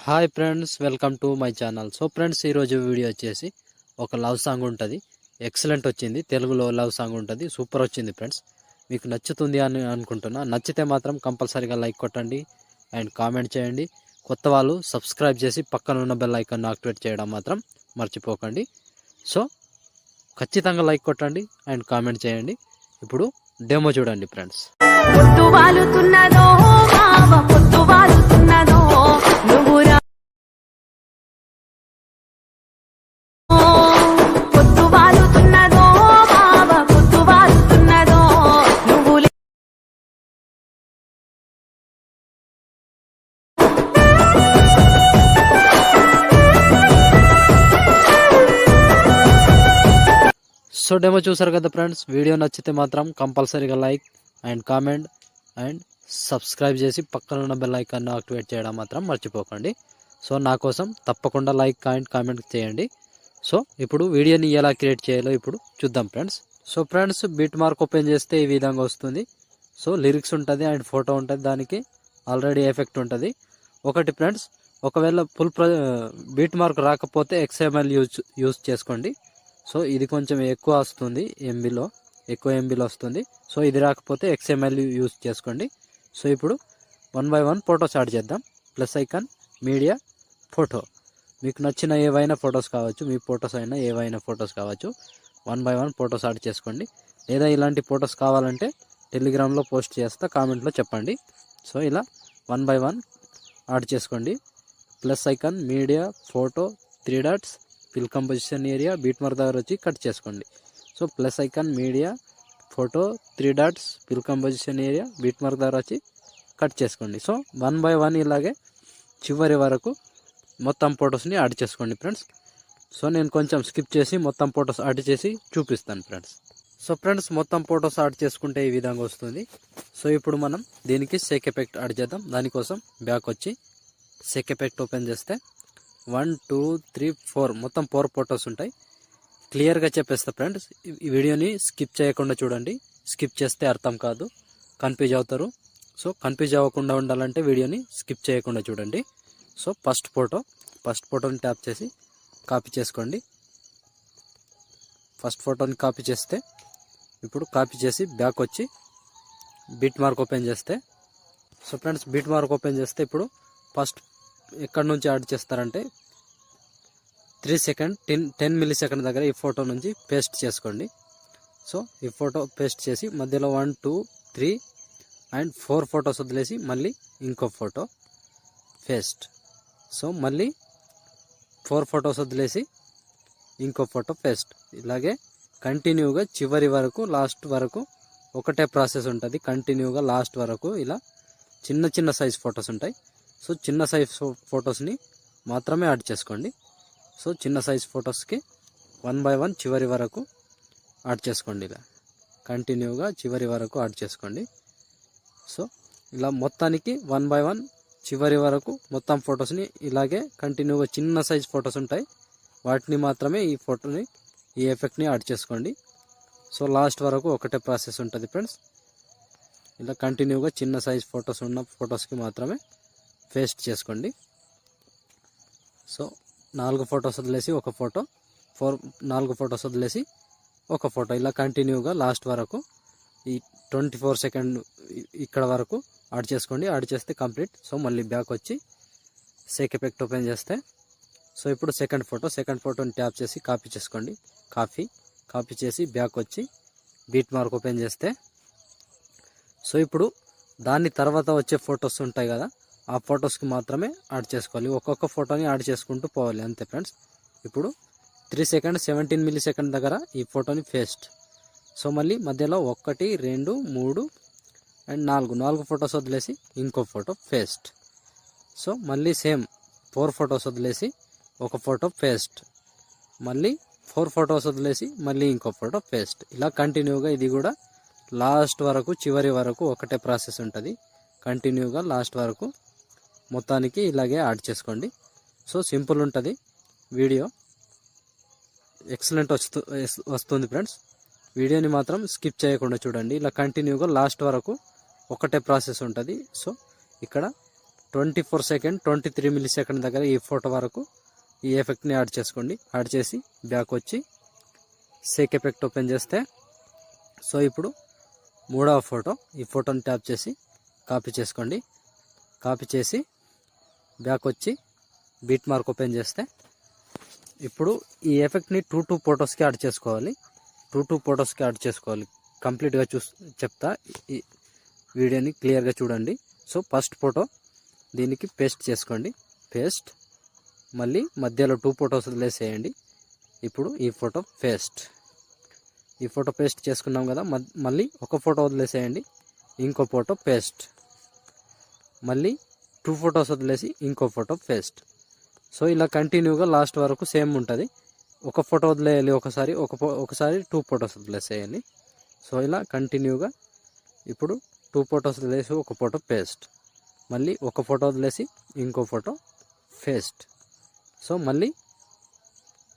Hi friends, welcome to my channel. So friends, ఈరోజు video వచ్చేసి ఒక లవ్ సాంగ్ ఉంటుంది. ఎక్సలెంట్ వచ్చింది, తెలుగులో లవ్ సాంగ్ ఉంటుంది. సూపర్ వచ్చింది ఫ్రెండ్స్. మీకు నచ్చుతుంది అని అనుకుంటున్నా. నచ్చితే మాత్రం కంపల్సరీగా లైక్ కొట్టండి అండ్ కామెంట్ చేయండి. కొత్త వాళ్ళు సబ్స్క్రైబ్ చేసి పక్కన ఉన్న బెల్ ఐకాన్ యాక్టివేట్ చేయడం మాత్రం మర్చిపోకండి. సో ఖచ్చితంగా లైక్ కొట్టండి అండ్ కామెంట్ చేయండి. ఇప్పుడు డెమో చూడండి ఫ్రెండ్స్. పొద్దు వాలుతున్నదో మావ పొద్దు వాలుతున్నదో నువ్వు పొద్దు వాలుతున్నదో మావ పొద్దు వాలుతున్నదో నువ్వు సో డెమో చూసారు కదా ఫ్రెండ్స్. వీడియో నచ్చితే మాత్రం కంపల్సరీగా like and comment and subscribe చేసి పక్కన ఉన్న బెల్ ఐకాన్ యాక్టివేట్ చేయడం మాత్రం మర్చిపోకండి. సో నా కోసం తప్పకుండా లైక్ అండ్ కామెంట్ చేయండి. సో ఇప్పుడు వీడియోని ఎలా క్రియేట్ చేయాలో ఇప్పుడు చూద్దాం friends. So friends, beat mark open చేస్తే ఈ విధంగా వస్తుంది. సో లిరిక్స్ ఉంటుంది అండ్ ఫోటో ఉంటుంది, దానికి ఆల్రెడీ ఎఫెక్ట్ ఉంటుంది. ఒకటి ఫ్రెండ్స్, ఒకవేళ బీట్ మార్క్ రాకపోతే XML యూజ్ చేసుకోండి. సో ఇది కొంచెం ఎక్కువ వస్తుంది, ఎక్కువ ఎంబీలో వస్తుంది. సో ఇది రాకపోతే XML యూజ్ చేసుకోండి. సో ఇప్పుడు 1 by 1 ఫొటోస్ యాడ్ చేద్దాం. Plus icon, media, photo. మీకు నచ్చిన ఏవైనా ఫొటోస్ కావచ్చు, మీ ఫొటోస్ అయినా ఏవైనా ఫొటోస్ కావచ్చు. 1 by 1 ఫొటోస్ యాడ్ చేసుకోండి. లేదా ఇలాంటి ఫొటోస్ కావాలంటే టెలిగ్రామ్లో పోస్ట్ చేస్తా, కామెంట్లో చెప్పండి. సో ఇలా 1 by 1 యాడ్ చేసుకోండి. Plus icon, media, photo, 3 dots, fill composition area, beat mark దగ్గర వచ్చి కట్ చేసుకోండి. So plus icon, media, photo, 3 dots, fill composition area, beat mark దగ్గర వచ్చి కట్ చేసుకోండి. సో 1 by 1 ఇలాగే చివరి వరకు మొత్తం ఫొటోస్ని యాడ్ చేసుకోండి ఫ్రెండ్స్. సో నేను కొంచెం స్కిప్ చేసి మొత్తం ఫొటోస్ యాడ్ చేసి చూపిస్తాను ఫ్రెండ్స్. సో ఫ్రెండ్స్, మొత్తం ఫొటోస్ యాడ్ చేసుకుంటే ఈ విధంగా వస్తుంది. సో ఇప్పుడు మనం దీనికి షేక్ ఎఫెక్ట్ యాడ్ చేద్దాం. దానికోసం బ్యాక్ వచ్చి షేక్ ఎఫెక్ట్ ఓపెన్ చేస్తే 1 2 3 4 మొత్తం 4 ఫొటోస్ ఉంటాయి. క్లియర్గా చెప్పేస్తా ఫ్రెండ్స్, ఈ వీడియోని స్కిప్ చేయకుండా చూడండి. స్కిప్ చేస్తే అర్థం కాదు, కన్ఫ్యూజ్ అవుతారు. సో కన్ఫ్యూజ్ అవ్వకుండా ఉండాలంటే వీడియోని స్కిప్ చేయకుండా చూడండి. సో ఫస్ట్ ఫోటోని ట్యాప్ చేసి కాపీ చేసుకోండి. ఫస్ట్ ఫోటోని కాపీ చేస్తే ఇప్పుడు కాపీ చేసి బ్యాక్ వచ్చి బీట్ మార్క్ ఓపెన్ చేస్తే, so friends beat mark open చేస్తే ఇప్పుడు ఫస్ట్ ఎక్కడి నుంచి యాడ్ చేస్తారంటే 3 సెకండ్ 10 మిల్లీ సెకండ్ దగ్గర ఈ ఫోటో నుంచి పేస్ట్ చేసుకోండి. సో ఈ ఫోటో పేస్ట్ చేసి మధ్యలో 1 2 3 అండ్ 4 ఫొటోస్ వదిలేసి మళ్ళీ ఇంకో ఫోటో పేస్ట్. సో మళ్ళీ 4 ఫొటోస్ వదిలేసి ఇంకో ఫోటో పేస్ట్. ఇలాగే కంటిన్యూగా చివరి వరకు లాస్ట్ వరకు ఒకటే ప్రాసెస్ ఉంటుంది. కంటిన్యూగా లాస్ట్ వరకు ఇలా చిన్న చిన్న సైజ్ ఫొటోస్ ఉంటాయి. సో చిన్న సైజ్ ఫొటోస్ని మాత్రమే యాడ్ చేసుకోండి. సో చిన్న సైజ్ ఫొటోస్కి 1 by 1 చివరి వరకు యాడ్ చేసుకోండి. ఇలా కంటిన్యూగా చివరి వరకు యాడ్ చేసుకోండి. సో ఇలా మొత్తానికి 1 by 1 చివరి వరకు మొత్తం ఫొటోస్ని ఇలాగే కంటిన్యూగా చిన్న సైజ్ ఫొటోస్ ఉంటాయి, వాటిని మాత్రమే ఈ ఎఫెక్ట్ని యాడ్ చేసుకోండి. సో లాస్ట్ వరకు ఒకటే ప్రాసెస్ ఉంటుంది ఫ్రెండ్స్. ఇలా కంటిన్యూగా చిన్న సైజ్ ఫొటోస్ ఉన్న ఫొటోస్కి మాత్రమే పేస్ట్ చేసుకోండి. సో 4 ఫొటోస్ వదిలేసి ఒక ఫోటో, 4 ఫొటోస్ వదిలేసి ఒక ఫోటో, ఇలా కంటిన్యూగా లాస్ట్ వరకు ఈ 24 సెకండ్ ఇక్కడ వరకు యాడ్ చేసుకోండి. యాడ్ చేస్తే కంప్లీట్. సో మళ్ళీ బ్యాక్ వచ్చి షేక్ ఎఫెక్ట్ ఓపెన్ చేస్తే, సో ఇప్పుడు సెకండ్ ఫోటోని ట్యాప్ చేసి కాపీ చేసుకోండి. కాపీ చేసి బ్యాక్ వచ్చి బీట్ మార్క్ ఓపెన్ చేస్తే, సో ఇప్పుడు దాని తర్వాత వచ్చే ఫొటోస్ ఉంటాయి కదా, ఆ ఫొటోస్కి మాత్రమే యాడ్ చేసుకోవాలి. ఒక్కొక్క ఫోటోని యాడ్ చేసుకుంటూ పోవాలి, అంతే ఫ్రెండ్స్. ఇప్పుడు 3 సెకండ్ 17 మిల్లీ సెకండ్ దగ్గర ఈ ఫోటోని పేస్ట్. సో మళ్ళీ మధ్యలో 1 2 3 అండ్ 4 ఫొటోస్ వదిలేసి ఇంకో ఫోటో పేస్ట్. సో మళ్ళీ సేమ్ 4 ఫొటోస్ వదిలేసి ఒక ఫోటో పేస్ట్. మళ్ళీ 4 ఫొటోస్ వదిలేసి మళ్ళీ ఇంకో ఫోటో పేస్ట్. ఇలా కంటిన్యూగా ఇది కూడా లాస్ట్ వరకు చివరి వరకు ఒకటే ప్రాసెస్ ఉంటుంది. కంటిన్యూగా లాస్ట్ వరకు మొత్తానికి ఇలాగే యాడ్ చేసుకోండి. సో సింపుల్ ఉంటుంది, వీడియో ఎక్సలెంట్ వస్తుంది ఫ్రెండ్స్. వీడియోని మాత్రం స్కిప్ చేయకుండా చూడండి. ఇలా కంటిన్యూగా లాస్ట్ వరకు ఒకటే ప్రాసెస్ ఉంటుంది. సో ఇక్కడ 24 సెకండ్ 23 మిల్లీ సెకండ్ దగ్గర ఈ ఫోటో వరకు ఈ ఎఫెక్ట్ని యాడ్ చేసుకోండి. యాడ్ చేసి బ్యాక్ వచ్చి సేక్ ఎఫెక్ట్ ఓపెన్ చేస్తే సో ఇప్పుడు మూడవ ఫోటో, ఈ ఫోటోని ట్యాప్ చేసి కాపీ చేసుకోండి. కాపీ చేసి బ్యాక్ వచ్చి బీట్ మార్క్ ఓపెన్ చేస్తే ఇప్పుడు ఈ ఎఫెక్ట్ని 2 ఫొటోస్కి యాడ్ చేసుకోవాలి. 2 ఫొటోస్కి యాడ్ చేసుకోవాలి. కంప్లీట్గా చెప్తా, ఈ వీడియోని క్లియర్గా చూడండి. సో ఫస్ట్ ఫోటో దీనికి పేస్ట్ చేసుకోండి. పేస్ట్, మళ్ళీ మధ్యలో 2 ఫొటోస్ వదిలేసేయండి. ఇప్పుడు ఈ ఫోటో పేస్ట్, ఈ ఫోటో పేస్ట్ చేసుకున్నాం కదా, మళ్ళీ ఒక ఫోటో వదిలేసేయండి. ఇంకో ఫోటో పేస్ట్, మళ్ళీ 2 ఫొటోస్ వదిలేసి ఇంకో ఫోటో పేస్ట్. సో ఇలా కంటిన్యూగా లాస్ట్ వరకు సేమ్ ఉంటుంది. ఒక ఫోటో వదిలేయాలి ఒకసారి, ఒకసారి 2 ఫొటోస్ వదిలేసేయాలి. సో ఇలా కంటిన్యూగా ఇప్పుడు 2 ఫొటోస్ వదిలేసి ఒక ఫోటో పేస్ట్, మళ్ళీ ఒక ఫోటో వదిలేసి ఇంకో ఫోటో పేస్ట్. సో మళ్ళీ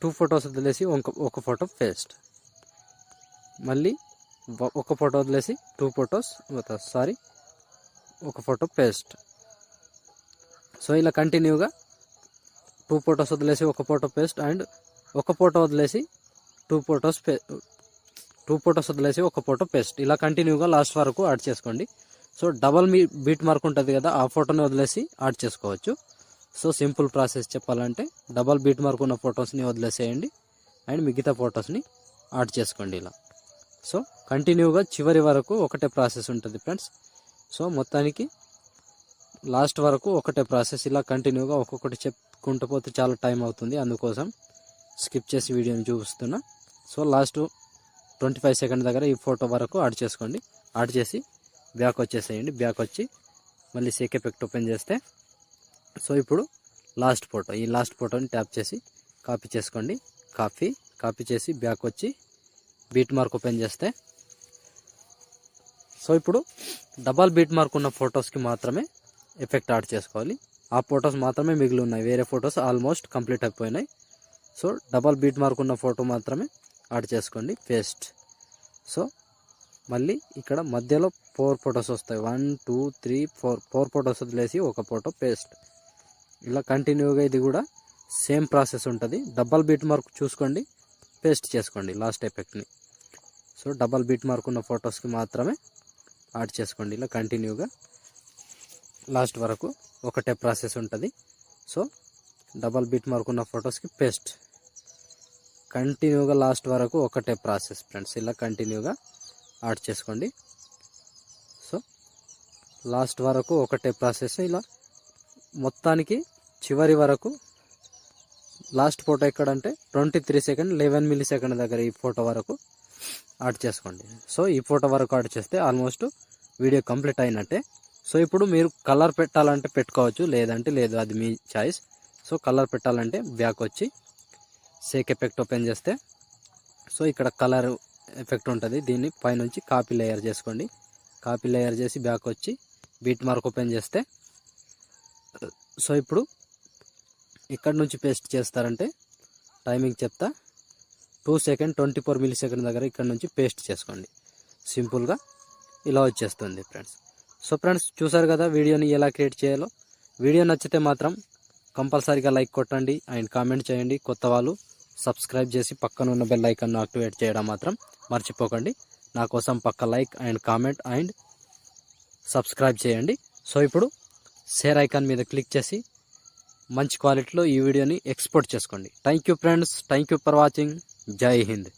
2 ఫొటోస్ వదిలేసి ఒక ఫోటో పేస్ట్, మళ్ళీ ఒక ఫోటో వదిలేసి 2 ఫొటోస్ ఒక ఫోటో పేస్ట్. సో ఇలా కంటిన్యూగా 2 ఫొటోస్ వదిలేసి ఒక ఫోటో పేస్ట్ అండ్ ఒక ఫోటో వదిలేసి 2 ఫొటోస్ వదిలేసి ఒక ఫోటో పేస్ట్. ఇలా కంటిన్యూగా లాస్ట్ వరకు యాడ్ చేసుకోండి. సో డబల్ బీట్ మార్క్ ఉంటుంది కదా, ఆ ఫోటోని వదిలేసి యాడ్ చేసుకోవచ్చు. సో సింపుల్ ప్రాసెస్ చెప్పాలంటే డబల్ బీట్ మార్క్ ఉన్న ఫొటోస్ని వదిలేసేయండి అండ్ మిగతా ఫొటోస్ని యాడ్ చేసుకోండి ఇలా. సో కంటిన్యూగా చివరి వరకు ఒకటే ప్రాసెస్ ఉంటుంది ఫ్రెండ్స్. సో మొత్తానికి లాస్ట్ వరకు ఒకటే ప్రాసెస్. ఇలా కంటిన్యూగా ఒక్కొక్కటి చెప్పుకుంటూ పోతే చాలా టైం అవుతుంది, అందుకోసం స్కిప్ చేసి వీడియోని చూపిస్తున్నా. సో లాస్ట్ 25 సెకండ్ దగ్గర ఈ ఫోటో వరకు యాడ్ చేసుకోండి. యాడ్ చేసి బ్యాక్ వచ్చేసేయండి. బ్యాక్ వచ్చి మళ్ళీ సేక్ ఎఫెక్ట్ ఓపెన్ చేస్తే సో ఇప్పుడు లాస్ట్ ఫోటో, ఈ లాస్ట్ ఫోటోని ట్యాప్ చేసి కాపీ చేసుకోండి. కాపీ చేసి బ్యాక్ వచ్చి బీట్ మార్క్ ఓపెన్ చేస్తే సో ఇప్పుడు డబల్ బీట్ మార్క్ ఉన్న ఫొటోస్కి మాత్రమే ఎఫెక్ట్ యాడ్ చేసుకోవాలి. ఆ ఫొటోస్ మాత్రమే మిగిలి ఉన్నాయి, వేరే ఫొటోస్ ఆల్మోస్ట్ కంప్లీట్ అయిపోయినాయి. సో డబల్ బీట్ మార్క్ ఉన్న ఫోటో మాత్రమే యాడ్ చేసుకోండి. పేస్ట్. సో మళ్ళీ ఇక్కడ మధ్యలో 4 ఫొటోస్ వస్తాయి. 1 2 3 4 ఫొటోస్ వదిలేసి ఒక ఫోటో పేస్ట్. ఇలా కంటిన్యూగా ఇది కూడా సేమ్ ప్రాసెస్ ఉంటుంది. డబల్ బీట్ మార్క్ చూసుకోండి, పేస్ట్ చేసుకోండి లాస్ట్ ఎఫెక్ట్ని. సో డబల్ బీట్ మార్క్ ఉన్న ఫొటోస్కి మాత్రమే యాడ్ చేసుకోండి. ఇలా కంటిన్యూగా లాస్ట్ వరకు ఒకటే ప్రాసెస్ ఉంటుంది. సో డబల్ బీట్ మార్క్ ఉన్న ఫొటోస్కి పేస్ట్, కంటిన్యూగా లాస్ట్ వరకు ఒకటే ప్రాసెస్ ఫ్రెండ్స్. ఇలా కంటిన్యూగా యాడ్ చేసుకోండి. సో లాస్ట్ వరకు ఒకటే ప్రాసెస్. ఇలా మొత్తానికి చివరి వరకు లాస్ట్ ఫోటో ఎక్కడంటే 23 సెకండ్ 11 మిల్లీ సెకండ్ దగ్గర ఈ ఫోటో వరకు యాడ్ చేసుకోండి. సో ఈ ఫోటో వరకు యాడ్ చేస్తే ఆల్మోస్ట్ వీడియో కంప్లీట్ అయినట్టే. సో ఇప్పుడు మీరు కలర్ పెట్టాలంటే పెట్టుకోవచ్చు, లేదంటే లేదు, అది మీ చాయిస్. సో కలర్ పెట్టాలంటే బ్యాక్ వచ్చి సేక్ ఎఫెక్ట్ ఓపెన్ చేస్తే సో ఇక్కడ కలర్ ఎఫెక్ట్ ఉంటుంది. దీన్ని పైనుంచి కాపీ లేయర్ చేసుకోండి. కాపీ లేయర్ చేసి బ్యాక్ వచ్చి బీట్ మార్క్ ఓపెన్ చేస్తే సో ఇప్పుడు ఇక్కడ నుంచి పేస్ట్ చేస్తారంటే టైమింగ్ చెప్తా, 2 సెకండ్ 24 మిల్లీ సెకండ్ దగ్గర ఇక్కడ నుంచి పేస్ట్ చేసుకోండి. సింపుల్గా ఇలా వచ్చేస్తుంది ఫ్రెండ్స్. సో ఫ్రెండ్స్ చూసారు కదా వీడియోని ఎలా క్రియేట్ చేయాలో. వీడియో నచ్చితే మాత్రం కంపల్సరీగా లైక్ కొట్టండి అండ్ కామెంట్ చేయండి. కొత్త వాళ్ళు సబ్స్క్రైబ్ చేసి పక్కన ఉన్న బెల్ ఐకాన్ను యాక్టివేట్ చేయడం మాత్రం మర్చిపోకండి. నా కోసం పక్క like and comment and subscribe చేయండి. సో ఇప్పుడు షేర్ ఐకాన్ మీద క్లిక్ చేసి మంచి క్వాలిటీలో ఈ వీడియోని ఎక్స్పోర్ట్ చేసుకోండి. Thank you friends, thank you for watching. జై హింద్.